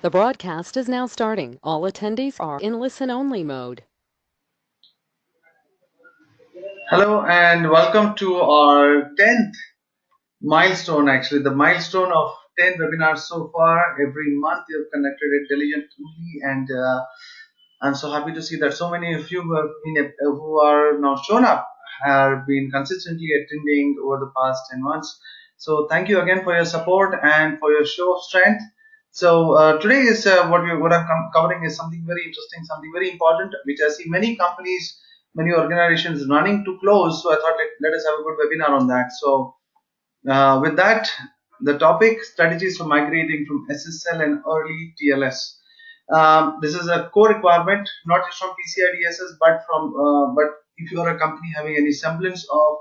The broadcast is now starting. All attendees are in listen-only mode. Hello and welcome to our 10th milestone, actually the milestone of 10 webinars so far. Every month you've conducted it diligently, and I'm so happy to see that so many of you who are now shown up have been consistently attending over the past 10 months. So thank you again for your support and for your show of strength. So today is what I'm covering is something very interesting, something very important, which I see many companies, many organizations running to close. So I thought let us have a good webinar on that. So with that, the topic: strategies for migrating from SSL and early TLS. This is a core requirement, not just from PCI DSS, but if you are a company having any semblance of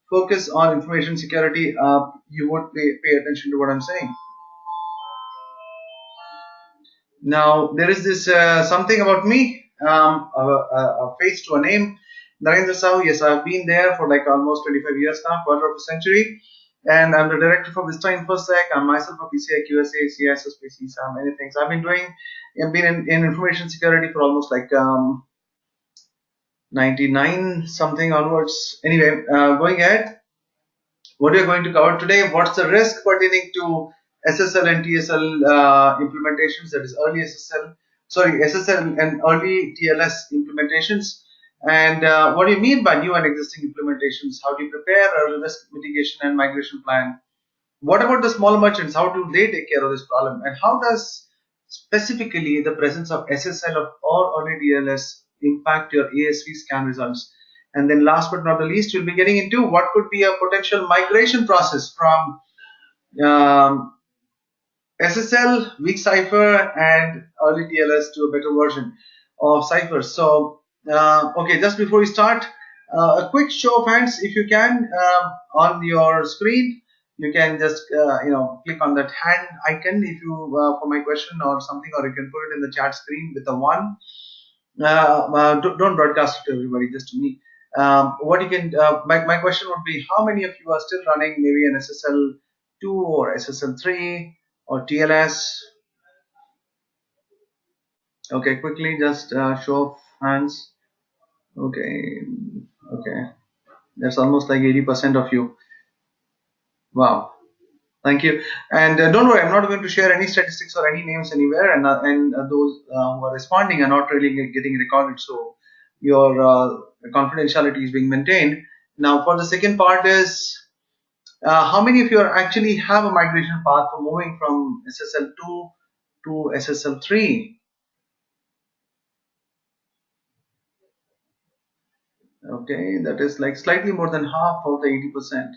focus on information security, you would pay attention to what I'm saying. Now, there is this something about me, a face to a name, Narendra Sahu. Yes, I've been there for like almost 25 years now, quarter of a century. And I'm the director for Vista InfoSec. I'm myself a PCI QSA, CISSP, CISA, many things. I've been in information security for almost like 99 something onwards. Anyway, going ahead, what we are going to cover today: what's the risk pertaining to SSL and TSL implementations, that is SSL and early TLS implementations, and what do you mean by new and existing implementations? How do you prepare a risk mitigation and migration plan? What about the small merchants? How do they take care of this problem? And how does specifically the presence of SSL or early TLS impact your ASV scan results? And then last but not the least, you'll be getting into what could be a potential migration process from SSL, weak cipher, and early TLS to a better version of cipher. So, okay, just before we start, a quick show of hands, if you can, on your screen. You can just click on that hand icon if you for my question or something, or you can put it in the chat screen with a 1. Don't broadcast it to everybody, just to me. What you can my question would be, how many of you are still running maybe an SSL2 or SSL3 or TLS? Okay, quickly, just show of hands. Okay, that's almost like 80% of you. Wow, thank you. And don't worry, I'm not going to share any statistics or any names anywhere, and those who are responding are not really getting recorded, so your confidentiality is being maintained. Now, for the second part is, how many of you actually have a migration path for moving from SSL2 to SSL3? Okay, that is like slightly more than half of the 80%.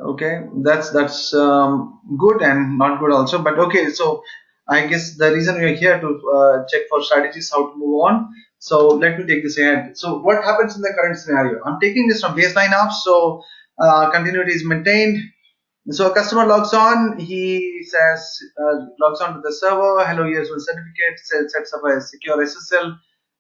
Okay, that's good and not good also, but okay. So I guess the reason we are here to check for strategies how to move on. So let me take this ahead. So what happens in the current scenario? I'm taking this from baseline up, so continuity is maintained. So a customer logs on, he says, logs on to the server, hello, here's one certificate, sets up a secure SSL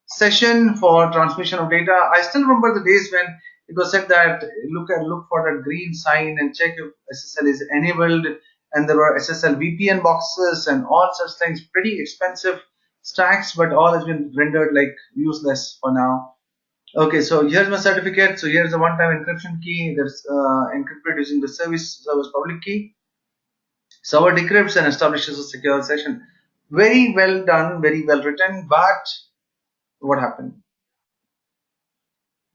session for transmission of data. I still remember the days when it was said that look for that green sign and check if SSL is enabled, and there were SSL VPN boxes and all such things, pretty expensive stacks, but all has been rendered like useless for now. Okay, so here's my certificate. So here's the one-time encryption key that's encrypted using the service public key. Server decrypts and establishes a secure session. Very well done, very well written, but what happened?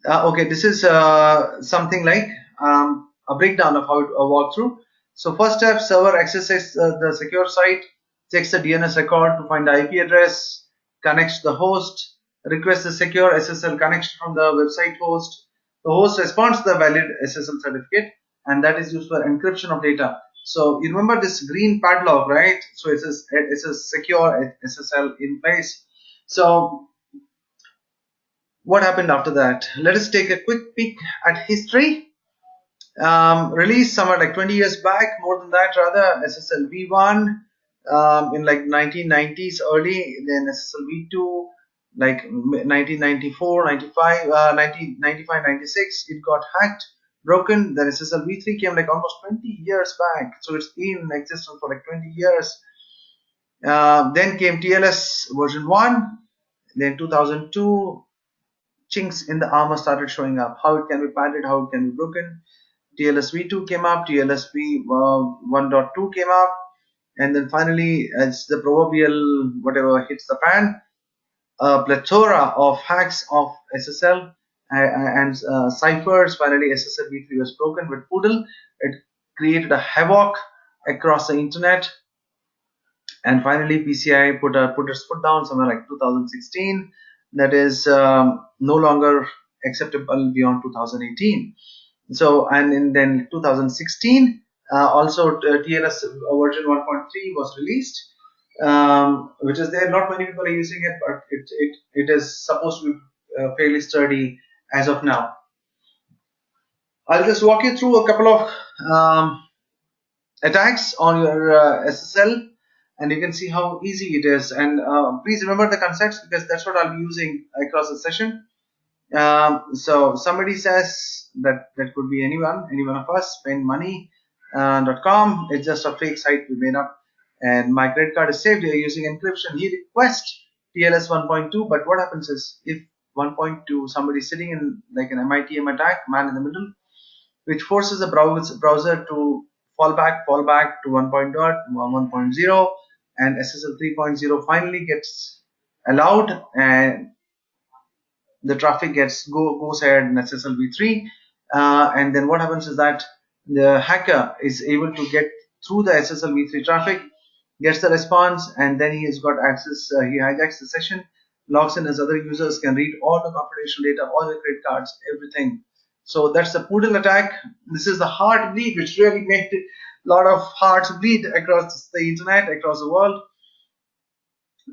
Okay, this is something like a breakdown of how it walked through. So first step, server accesses the secure site, checks the DNS record to find the IP address, connects the host, requests the secure SSL connection from the website host. The host responds to the valid SSL certificate, and that is used for encryption of data. So you remember this green padlock, right? So it's a secure SSL in place. So what happened after that? Let us take a quick peek at history. Released somewhere like 20 years back, more than that rather, SSL v1 in like 1990s early, then SSL v2 like 1994, 95, 1995, 96. It got hacked, broken. Then SSL v3 came like almost 20 years back. So it's been in existence for like 20 years. Then came TLS version 1. Then 2002, chinks in the armor started showing up. How it can be padded, how it can be broken. TLS v2 came up. TLS v 1.2 came up. And then finally, as the proverbial whatever hits the fan, a plethora of hacks of SSL and ciphers. Finally, SSL v3 was broken with Poodle. It created a havoc across the internet. And finally, PCI put its foot down somewhere like 2016. That is no longer acceptable beyond 2018. So, and in then 2016, also TLS version 1.3 was released, which is there. Not many people are using it, but it is supposed to be fairly sturdy as of now. I'll just walk you through a couple of attacks on your SSL, and you can see how easy it is. And please remember the concepts, because that's what I'll be using across the session. So somebody says that could be any one of us. Spendmoney.com. It's just a fake site we made up, and my credit card is saved here using encryption. He requests TLS 1.2, but what happens is, if 1.2, somebody sitting in like an MITM attack, man in the middle, which forces the browser to fall back to 1.0, and SSL 3.0 finally gets allowed, and the traffic goes ahead in SSL v3, and then what happens is that the hacker is able to get through the SSL v3 traffic, gets the response, and then he has got access. He hijacks the session, logs in as other users, can read all the confidential data, all the credit cards, everything. So that's the Poodle attack. This is the heart bleed, which really made a lot of hearts bleed across the internet, across the world.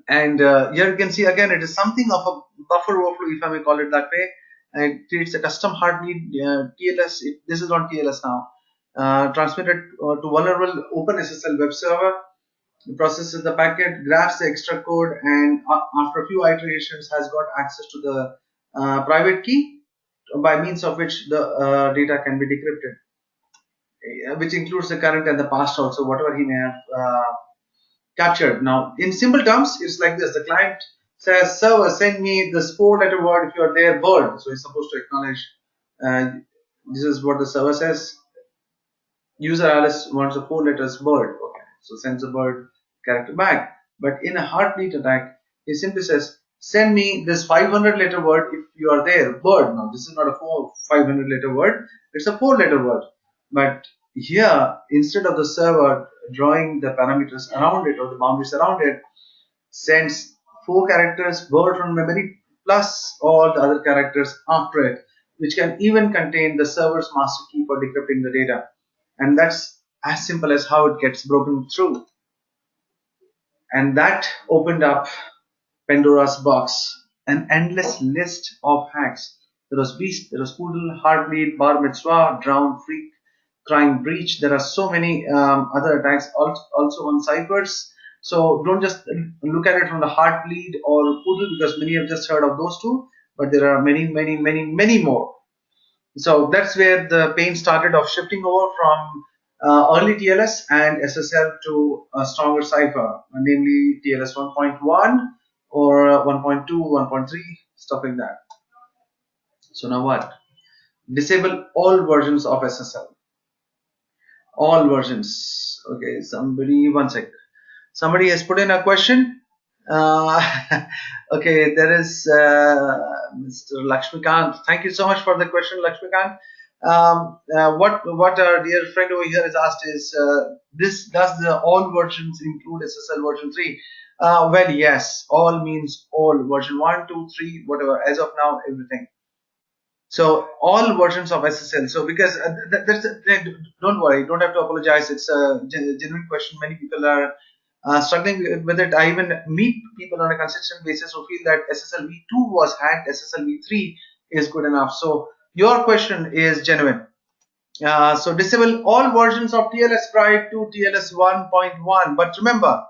And here you can see again, it is something of a buffer overflow, if I may call it that way. And it creates a custom heartbeat TLS. This is not TLS now. Transmitted to vulnerable OpenSSL web server. It processes the packet, grabs the extra code, and after a few iterations has got access to the private key, by means of which the data can be decrypted, which includes the current and the past also, whatever he may have captured. Now, in simple terms, it's like this: the client says, server, send me this 4-letter word if you're there, bird. So it's supposed to acknowledge. This is what the server says. User Alice wants a 4 letters bird. Okay, so sends a bird character back. But in a heartbeat attack, he simply says, send me this 500-letter word if you are there, bird. Now, this is not a 500-letter word, it's a 4-letter word. But here, instead of the server drawing the parameters around it or the boundaries around it, sends 4 characters bird from memory plus all the other characters after it, which can even contain the server's master key for decrypting the data. And that's as simple as how it gets broken through. And that opened up Pandora's box, an endless list of hacks. There was Beast, there was Poodle, Heartbleed, Bar Mitzvah, Drown, Freak, Crime, Breach. There are so many other attacks also on ciphers. So don't just look at it from the Heartbleed or Poodle, because many have just heard of those two, but there are many more. So that's where the pain started of shifting over from early TLS and SSL to a stronger cipher, namely TLS 1.1 or 1.2, 1.3, stuff like that. So now what? Disable all versions of SSL. All versions. Okay, one sec. Somebody has put in a question. Okay, there is Mr. Lakshmikant. Thank you so much for the question, Lakshmikant. What our dear friend over here has asked is, does the all versions include SSL version 3? Well, yes, all means all, version 1, 2, 3, whatever, as of now, everything. So all versions of SSL. So because don't worry, don't have to apologize. It's a genuine question. Many people are struggling with it. I even meet people on a consistent basis who feel that SSL v2 was hacked, SSL v3 is good enough. So your question is genuine. So disable all versions of TLS prior to TLS 1.1. But remember,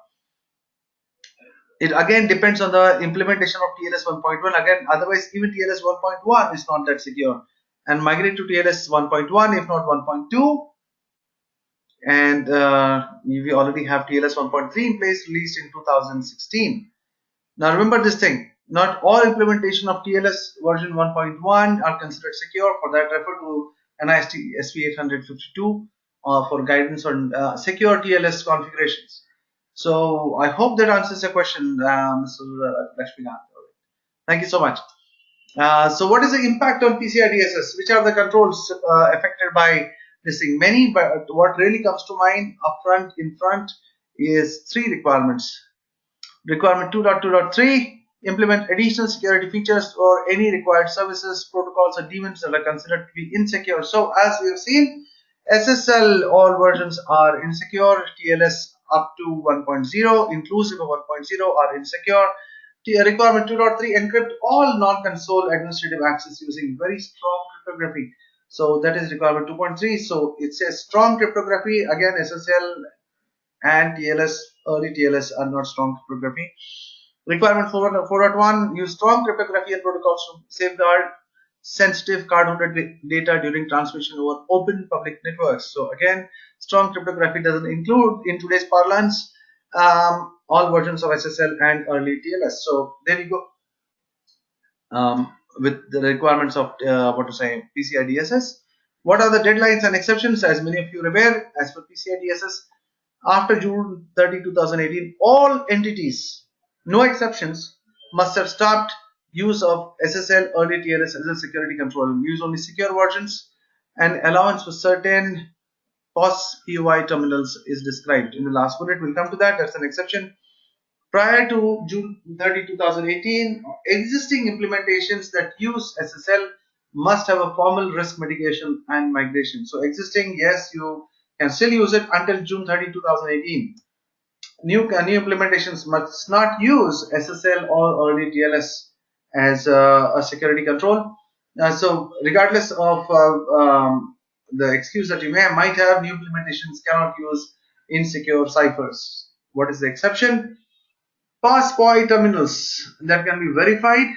it again depends on the implementation of TLS 1.1. Again, otherwise even TLS 1.1 is not that secure. And migrate to TLS 1.1, if not 1.2. and we already have TLS 1.3 in place, released in 2016. Now remember this thing, not all implementation of TLS version 1.1 are considered secure. For that, refer to NIST SP 852 for guidance on secure TLS configurations. So I hope that answers your question, Mr. Lakshminarayan. Thank you so much. So what is the impact on PCI DSS? Which are the controls affected by this thing? Many, but what really comes to mind upfront in front is three requirements. Requirement 2.2.3, implement additional security features for any required services, protocols, or daemons that are considered to be insecure. So as we have seen, SSL all versions are insecure, TLS up to 1.0, inclusive of 1.0 are insecure. Requirement 2.3, encrypt all non-console administrative access using very strong cryptography. So that is requirement 2.3. So it says strong cryptography. Again, SSL and TLS, early TLS are not strong cryptography. Requirement 4.1, use strong cryptography and protocols to safeguard sensitive card-coded data during transmission over open public networks. So again, strong cryptography doesn't include, in today's parlance, all versions of SSL and early TLS. So there we go. With the requirements of PCI DSS. What are the deadlines and exceptions? As many of you are aware, as per PCI DSS, after June 30, 2018, all entities, no exceptions, must have stopped use of SSL early TLS as a security control. Use only secure versions, and allowance for certain POS POI terminals is described in the last bullet. We'll come to that. That's an exception. Prior to June 30, 2018, existing implementations that use SSL must have a formal risk mitigation and migration. So existing, yes, you can still use it until June 30, 2018. New implementations must not use SSL or early TLS as a security control. So regardless of the excuse that you might have, new implementations cannot use insecure ciphers. What is the exception? POS POI terminals that can be verified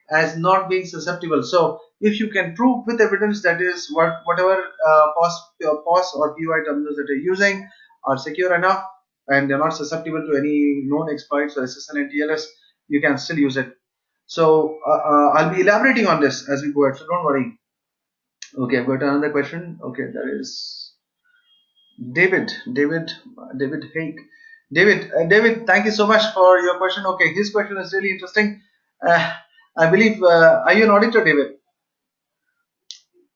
as not being susceptible. So if you can prove with evidence that is whatever POS or POI terminals that you're using are secure enough and they're not susceptible to any known exploits or SSL and TLS, you can still use it. So I'll be elaborating on this as we go ahead, so don't worry. Okay, I've got another question. Okay, there is David Haig. David, thank you so much for your question. Okay, his question is really interesting. I believe, are you an auditor, David?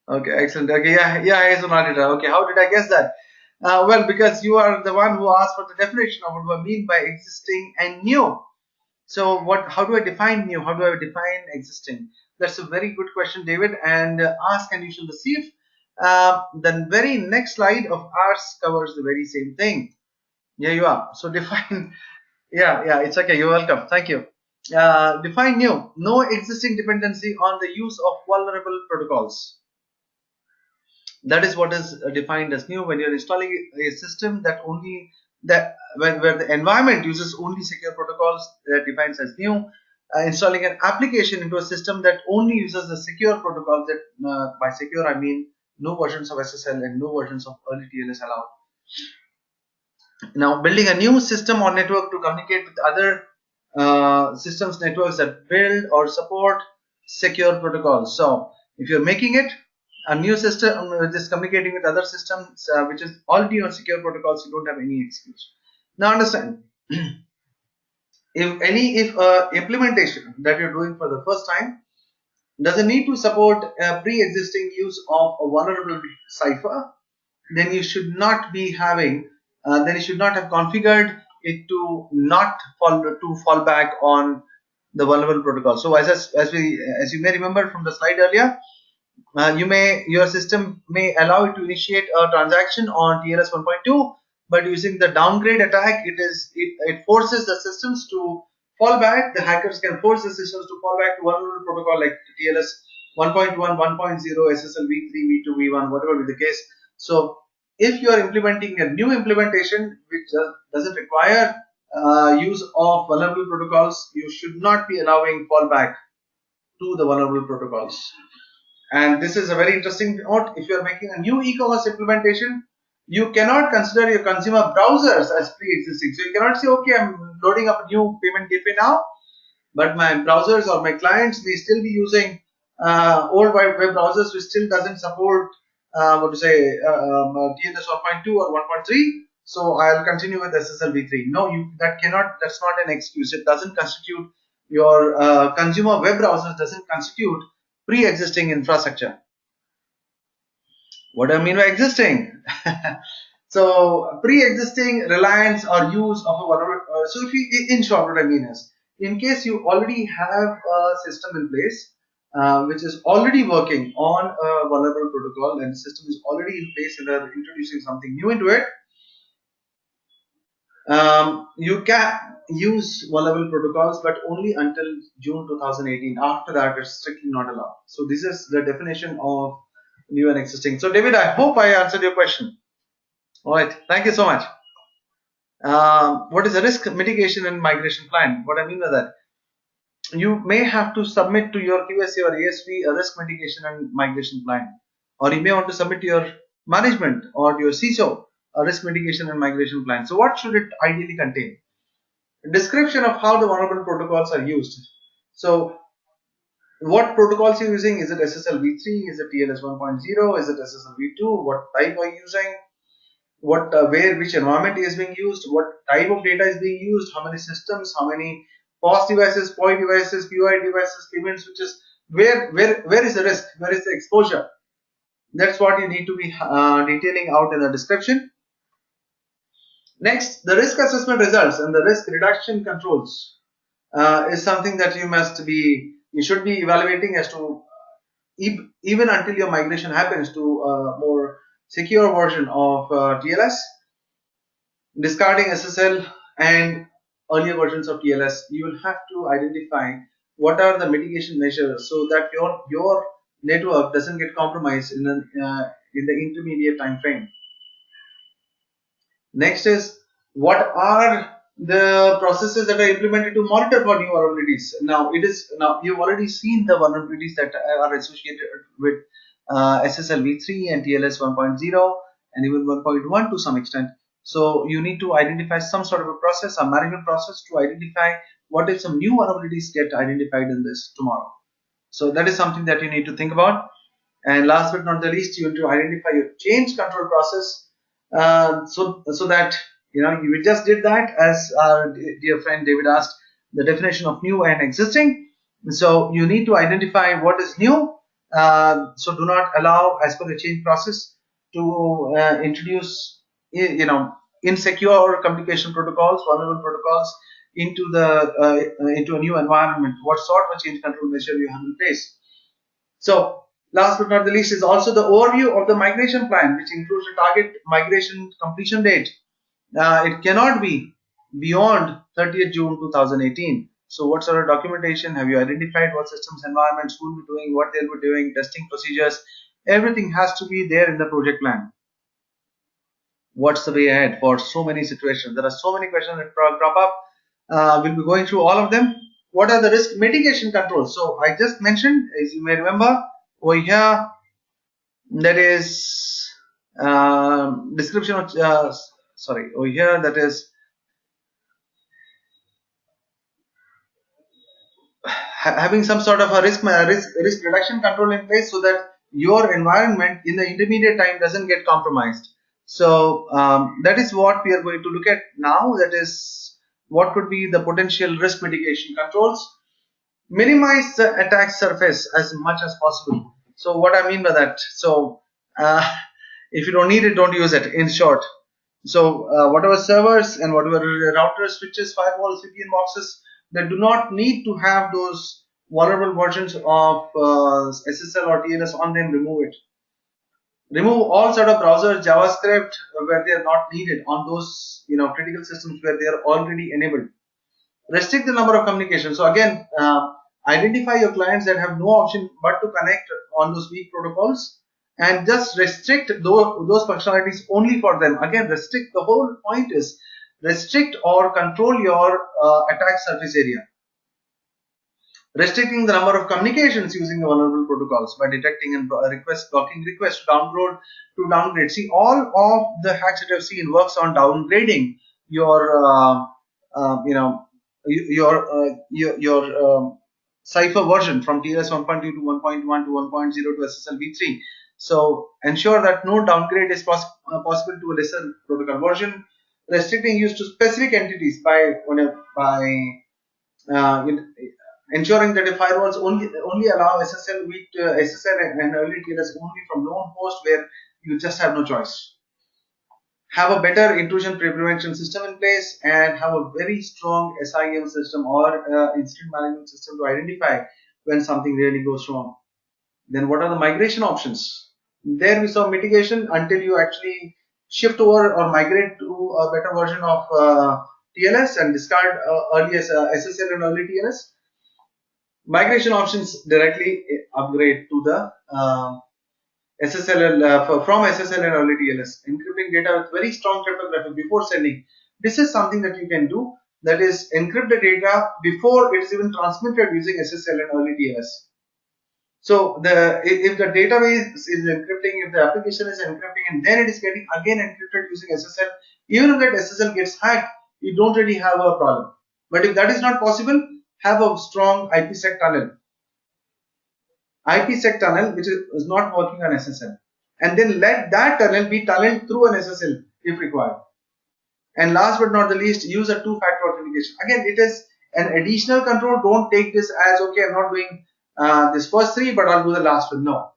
Okay, excellent. Okay, yeah, he's an auditor. Okay, how did I guess that? Well, because you are the one who asked for the definition of what do I mean by existing and new. So how do I define new? How do I define existing? That's a very good question, David, and ask and you shall receive. The very next slide of ours covers the very same thing. Yeah, you are. So define, yeah, it's okay. You're welcome. Thank you. Define new. No existing dependency on the use of vulnerable protocols. That is what is defined as new. When you're installing a system where the environment uses only secure protocols, that defines as new. Installing an application into a system that only uses the secure protocols, that by secure I mean no versions of SSL and no versions of early TLS allowed. Now, building a new system or network to communicate with other systems networks that build or support secure protocols. So if you're making it a new system which is communicating with other systems which is already on secure protocols, you don't have any excuse. Now understand, if implementation that you're doing for the first time doesn't need to support a pre-existing use of a vulnerable cipher, then you should not be having then you should not have configured it to fall back on the vulnerable protocol. So as you may remember from the slide earlier, your system may allow it to initiate a transaction on TLS 1.2, but using the downgrade attack, it forces the systems to fall back. The hackers can force the systems to fall back to vulnerable protocol like TLS 1.1, 1.0, SSL v3, v2, v1, whatever be the case. So if you are implementing a new implementation which doesn't require use of vulnerable protocols, you should not be allowing fallback to the vulnerable protocols. And this is a very interesting note. If you are making a new e-commerce implementation, You cannot consider your consumer browsers as pre-existing. So you cannot say, okay, I'm loading up a new payment gateway now, but my browsers or my clients may still be using old web browsers which still doesn't support what to say TLS 1.2 or 1.3. So I'll continue with SSL v3. No, that's not an excuse. It doesn't constitute your consumer web browsers doesn't constitute pre-existing infrastructure. What do I mean by existing? So pre-existing reliance or use of a vulnerable. So if you, in short, what I mean is, in case you already have a system in place which is already working on a vulnerable protocol and the system is already in place and they're introducing something new into it, you can use vulnerable protocols, but only until June 2018. After that, it's strictly not allowed. So this is the definition of new and existing. So David, I hope I answered your question. All right, thank you so much. What is a risk mitigation and migration plan? What I mean by that, you may have to submit to your QSC or ASV a risk mitigation and migration plan, or you may want to submit to your management or your CISO a risk mitigation and migration plan. So what should it ideally contain? A description of how the vulnerable protocols are used. So what protocols you're using? Is it SSL v3? Is it TLS 1.0? Is it SSL v2? What type are you using? What which environment is being used, what type of data is being used, how many systems, how many POS devices, POI devices, POI devices, payment switches, where is the risk, where is the exposure? That's what you need to be detailing out in the description. Next, the risk assessment results and the risk reduction controls is something that you should be evaluating as to even until your migration happens to a more secure version of TLS. Discarding SSL and earlier versions of TLS, you will have to identify what are the mitigation measures so that your network doesn't get compromised in the intermediate time frame. Next is, what are the processes that are implemented to monitor for new vulnerabilities? Now you've already seen the vulnerabilities that are associated with SSL v3 and TLS 1.0 and even 1.1 to some extent. So you need to identify some sort of a process, a management process, to identify what if some new vulnerabilities get identified in this tomorrow. So that is something that you need to think about. And last but not the least, you need to identify your change control process, so that we just did that, as our dear friend David asked, the definition of new and existing. So you need to identify what is new. So do not allow, as per the change process, to introduce insecure communication protocols, vulnerable protocols into a new environment. What sort of change control measure you have in place? So last but not the least is also the overview of the migration plan, which includes the target migration completion date. It cannot be beyond 30th June 2018. So what sort of documentation have you identified? What systems, environments, who will be doing, what they'll be doing, testing procedures, everything has to be there in the project plan. What's the way ahead for so many situations? There are so many questions that crop up. We'll be going through all of them. What are the risk mitigation controls? So I just mentioned, as you may remember, over here, that is description of over here, that is having some sort of a risk reduction control in place so that your environment in the intermediate time doesn't get compromised. So that is what we are going to look at now. That is what could be the potential risk mitigation controls. Minimize the attack surface as much as possible. So what I mean by that, so if you don't need it, don't use it, in short. So whatever servers and whatever routers, switches, firewalls, VPN boxes that do not need to have those vulnerable versions of SSL or TLS on them, remove it. Remove all sort of browsers, JavaScript where they are not needed on those critical systems where they are already enabled. Restrict the number of communications. So again, identify your clients that have no option but to connect on those weak protocols, and just restrict those functionalities only for them. Again, restrict. The whole point is restrict or control your attack surface area. restricting the number of communications using the vulnerable protocols by detecting and blocking requests to downgrade. See, all of the hacks that I've seen works on downgrading your you know your cipher version from TLS 1.2 to 1.1 to 1.0 to SSL v3. So ensure that no downgrade is possible to a lesser protocol version. Restricting use to specific entities by uh, ensuring that the firewalls only allow SSL and early TLS only from known host where you just have no choice. Have a better intrusion prevention system in place and have a very strong SIM system or incident management system to identify when something really goes wrong. Then what are the migration options? There we saw mitigation until you actually shift over or migrate to a better version of TLS and discard early SSL and early TLS. Migration options directly upgrade to the SSL from SSL and early TLS, encrypting data with very strong cryptography before sending. This is something that you can do, that is encrypt the data before it is even transmitted using SSL and early TLS. So if the database is encrypting, if the application is encrypting, and then it is getting again encrypted using SSL, even if that SSL gets hacked, you don't really have a problem. But if that is not possible, have a strong IPsec tunnel. IPsec tunnel which is not working on SSL, and then let that tunnel be tunneled through an SSL if required. And last but not the least, use a two-factor authentication. Again, it is an additional control. Don't take this as, okay, I'm not doing this first three, but I'll do the last one. No.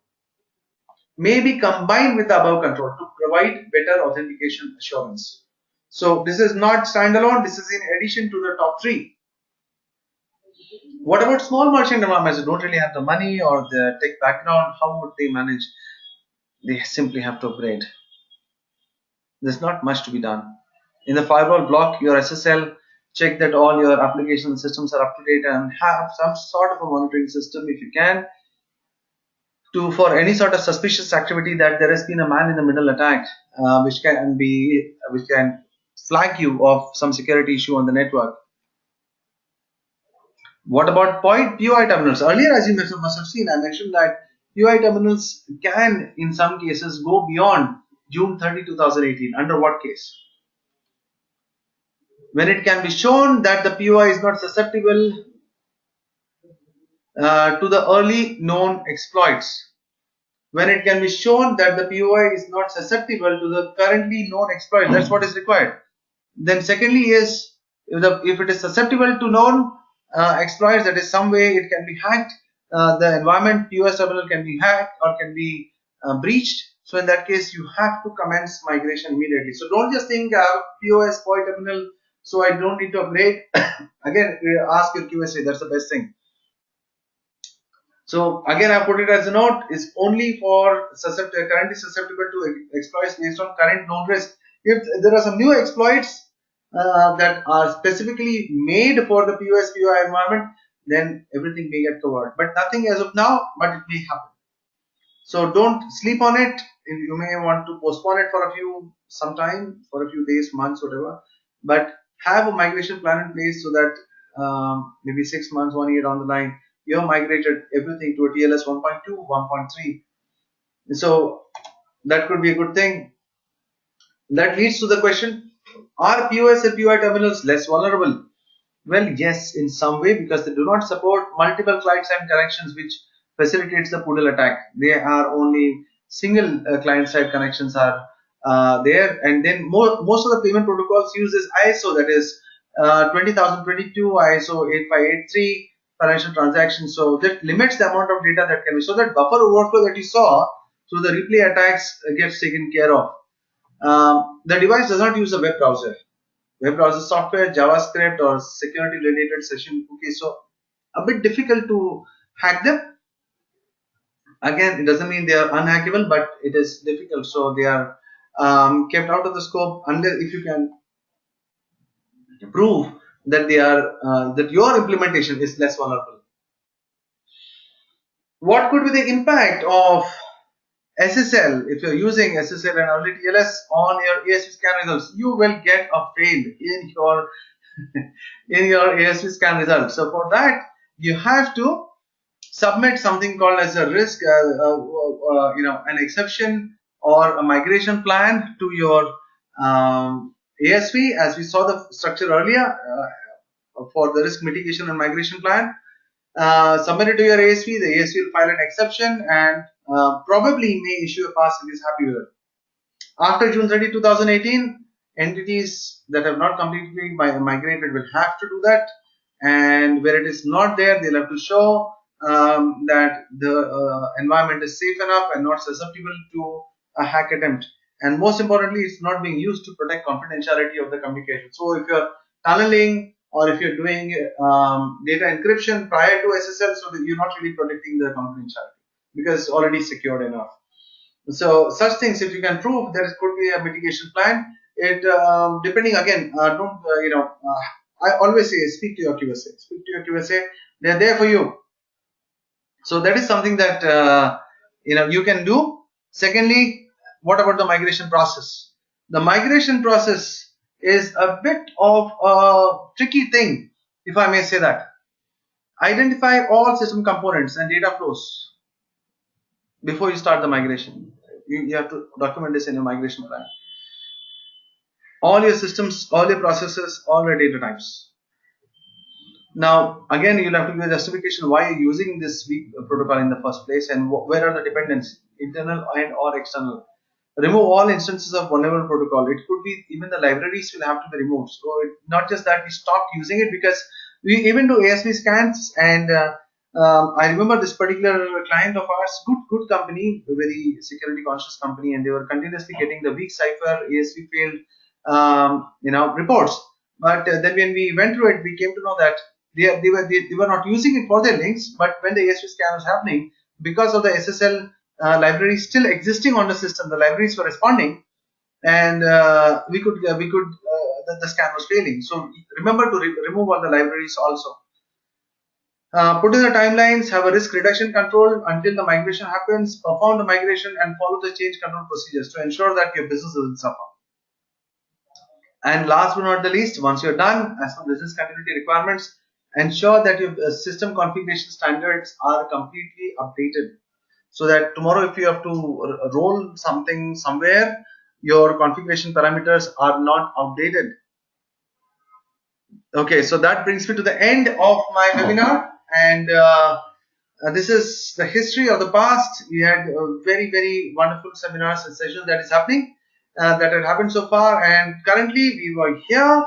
Maybe combined with the above control to provide better authentication assurance. So this is not standalone. This is in addition to the top three. What about small merchant environments who don't really have the money or the tech background? How would they manage? They simply have to upgrade. There's not much to be done. In the firewall, block your SSL, check that all your application systems are up to date, and have some sort of a monitoring system if you can, for any sort of suspicious activity that there has been a man in the middle attack, which can flag you of some security issue on the network. What about POI terminals? Earlier, as you must have seen, I mentioned that POI terminals can, in some cases, go beyond June 30, 2018. Under what case? When it can be shown that the POI is not susceptible to the early known exploits. When it can be shown that the POI is not susceptible to the currently known exploit, that's what is required. Then secondly is, if it is susceptible to known exploits, that is some way it can be hacked, the environment POS terminal can be hacked or can be breached. So in that case, you have to commence migration immediately. So don't just think POS POI terminal, so I don't need to upgrade. Again, ask your QSA, that's the best thing. So again, I put it as a note, is only for currently susceptible to exploits based on current known risk. If there are some new exploits that are specifically made for the POS POI environment, then everything may get covered. But nothing as of now, but it may happen. So don't sleep on it. You may want to postpone it for some time, for a few days, months, whatever. But have a migration plan in place so that maybe 6 months, 1 year down the line, you have migrated everything to a TLS 1.2, 1.3. So that could be a good thing. That leads to the question, are POS and POI terminals less vulnerable? Well, yes, in some way, because they do not support multiple client-side connections, which facilitates the poodle attack. They are only single client-side connections are there, and then most of the payment protocols use this ISO, that is 20022, ISO 8583 financial transactions. So that limits the amount of data that can be. So that buffer overflow that you saw through the replay attacks gets taken care of. The device does not use a web browser. Web browser software, JavaScript, or security related session cookies. So a bit difficult to hack them. Again, it doesn't mean they are unhackable, but it is difficult. So they are kept out of the scope unless if you can prove that they are that your implementation is less vulnerable. What could be the impact of SSL if you're using SSL and early TLS on your ASV scan results? You will get a fail in your ASV scan results. So for that, you have to submit something called as a risk, an exception or a migration plan to your ASV, as we saw the structure earlier for the risk mitigation and migration plan. Submit it to your ASV. The ASV will file an exception and probably may issue a pass if it is happy with it. After June 30, 2018, entities that have not completely migrated will have to do that, and where it is not there, they'll have to show that the environment is safe enough and not susceptible to a hack attempt. And most importantly, it's not being used to protect confidentiality of the communication. So if you're tunneling or if you're doing data encryption prior to SSL, so that you're not really protecting the confidentiality because it's already secured enough. So such things, if you can prove, there could be a mitigation plan. It depending again, don't I always say speak to your QSA. Speak to your QSA. They're there for you. So that is something that you can do. Secondly, what about the migration process? The migration process is a bit of a tricky thing, if I may say that. Identify all system components and data flows before you start the migration. You have to document this in your migration plan. All your systems, all your processes, all your data types. Now, again, you'll have to give a justification why you're using this weak protocol in the first place and where are the dependencies, internal and or external. Remove all instances of vulnerable protocol. It could be even the libraries will have to be removed. So not just that we stop using it, because we even do ASV scans, and I remember this particular client of ours, good company, a very security conscious company, and they were continuously getting the weak cipher ASV failed reports. But then when we went through it, we came to know that they were not using it for their links, but when the ASV scan was happening, because of the SSL library still existing on the system, the libraries were responding, and the scan was failing. So remember to remove all the libraries also. Put in the timelines, have a risk reduction control until the migration happens, perform the migration and follow the change control procedures to ensure that your business doesn't suffer. And last but not the least, once you're done, as per business continuity requirements, ensure that your system configuration standards are completely updated, so that tomorrow if you have to roll something somewhere, your configuration parameters are not outdated. Okay, so that brings me to the end of my webinar, and this is the history of the past. We had very, very wonderful seminars and sessions that is happening, that had happened so far, and currently we were here,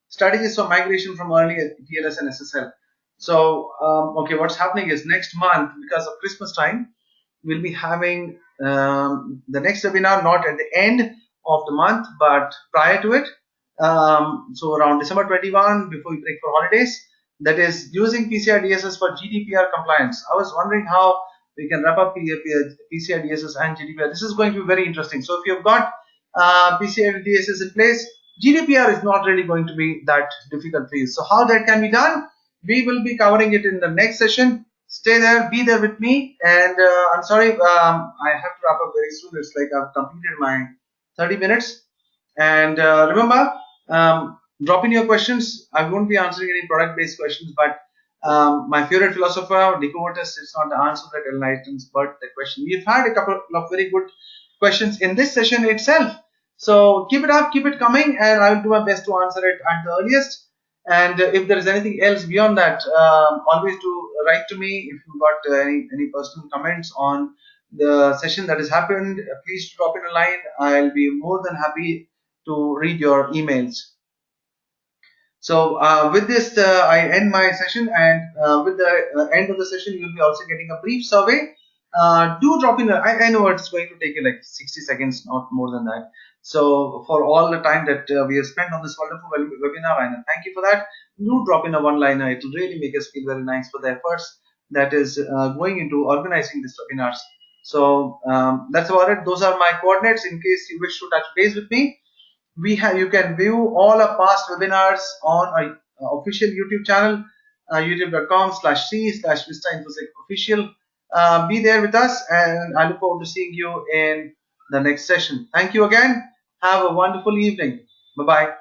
strategies for migration from early TLS and SSL. So, okay, what's happening is next month, because of Christmas time, we'll be having the next webinar not at the end of the month, but prior to it. So around December 21, before we break for holidays, that is using PCI DSS for GDPR compliance. I was wondering how we can wrap up PCI DSS and GDPR. This is going to be very interesting. So if you've got PCI DSS in place, GDPR is not really going to be that difficult for you. So how that can be done, we will be covering it in the next session. Stay there, be there with me, and I'm sorry, I have to wrap up very soon. It's like I've completed my 30 minutes. And remember, drop in your questions. I won't be answering any product-based questions, but my favorite philosopher, Decouvertes, it's not the answer that enlightens, but the question. We've had a couple of very good questions in this session itself. So keep it up, keep it coming, and I will do my best to answer it at the earliest. And if there is anything else beyond that, always do write to me. If you've got any personal comments on the session that has happened, please drop in a line. I'll be more than happy to read your emails. So with this, I end my session, and with the end of the session, you'll be also getting a brief survey. Do drop in. I know it's going to take you like 60 seconds, not more than that. So for all the time that we have spent on this wonderful webinar, and thank you for that. Do drop in a one-liner. It will really make us feel very nice for the efforts that is going into organizing these webinars. So that's about it. Those are my coordinates in case you wish to touch base with me. You can view all our past webinars on our official YouTube channel, youtube.com/c/VistaInfosec-official. Be there with us, and I look forward to seeing you in the next session. Thank you again. Have a wonderful evening. Bye-bye.